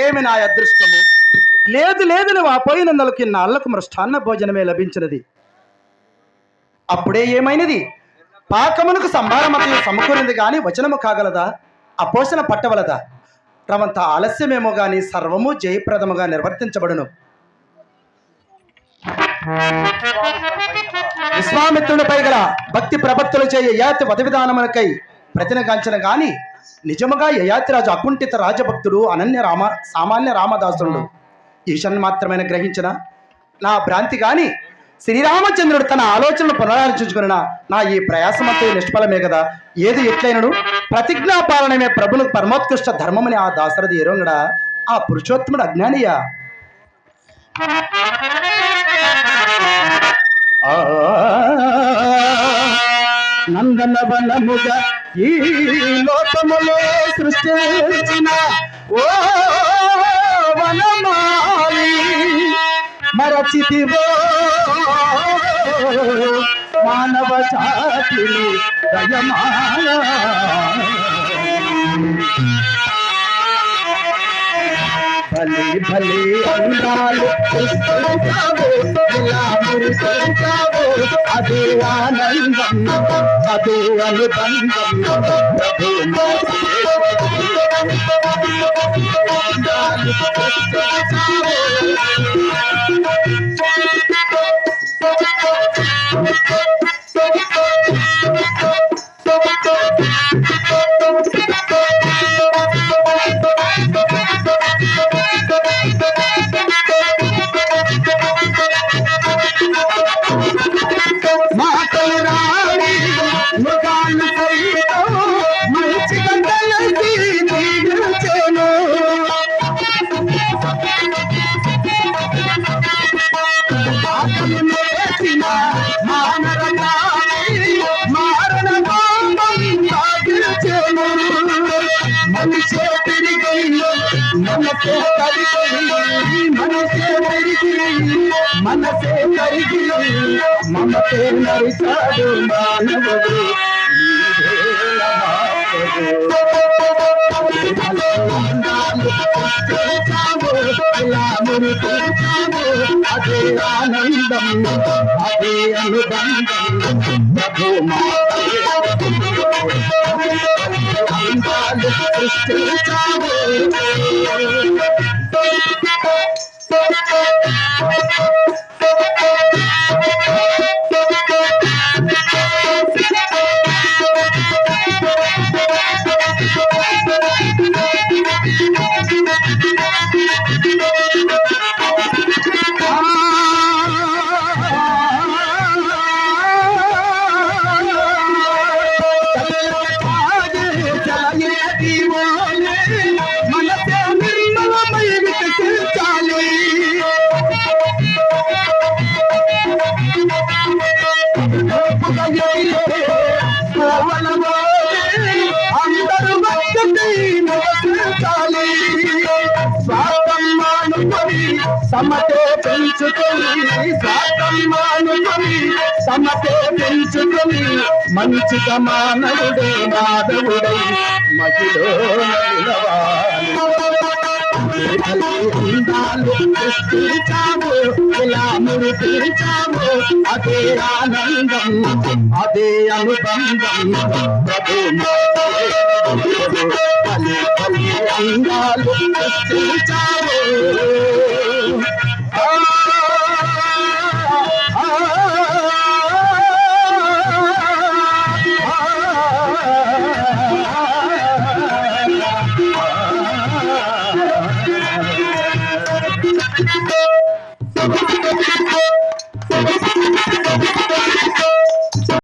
ఏమి నా అదృష్టము! లేదు లేదు నువ్వు ఆ పోయినందులకి నాళ్లకు మృష్టాన్న భోజనమే లభించినది. అప్పుడే ఏమైనది? పాకమునకు సంభారమతయు సమకూరింది గాని వచనము కాగలదా? అపోషణ పట్టవలదా? రవంత ఆలస్యమేమో గాని సర్వము జయప్రదముగా నిర్వర్తించబడును. విశ్వామిత్రునిపై గల భక్తి ప్రపత్తులు చేయ యయాతి వధ విధానములకై ప్రతినగాంచిన గాని నిజముగా యయాతిరాజు అకుంఠిత రాజభక్తుడు, అనన్య సామాన్య రామదాసుడు. ఈశ్వరుని మాత్రమైన గ్రహించిన నా భ్రాంతి గాని శ్రీరామచంద్రుడు తన ఆలోచనలు పునరాలోచించుకున్న నా ఈ ప్రయాసమంతా నిష్ఫలమే కదా. ఏది ఎట్లయినను ప్రతిజ్ఞాపాలనమే ప్రభులకు పరమోత్కృష్ట ధర్మమని ఆ దాశరథి ఎరుంగడా ఆ పురుషోత్తముడు అజ్ఞానియా? నందనవనముగా ఈ లోకములో సృష్టించిన ఓ వనమాలి మరచితివో మానవ జాతిని దయమాన. భలే భలే అందాలు సృష్టించావు, ఇలా మురిపించావు, అదే ఆనందం, అదే అనుబంధం. ప్రభు అందాలు సృష్టించావు. మనసే కరిగి మమతే నరిచాడు మానవుడు. అదే ఆనందం, అదే అనుబంధం. ప్రభు అందాలు సృష్టించావు. సమతే పెంచుకొని స్వార్థం మానుకొని సమతే పెంచుకొని మంచిగా మానవుడే మాధవుడై మహిళ సృష్టించాము, ఇలా మురిపించాము, అదే ఆనందం, అదే అనుబంధం. ప్రభు అందాలు సృష్టించాము. Thank you.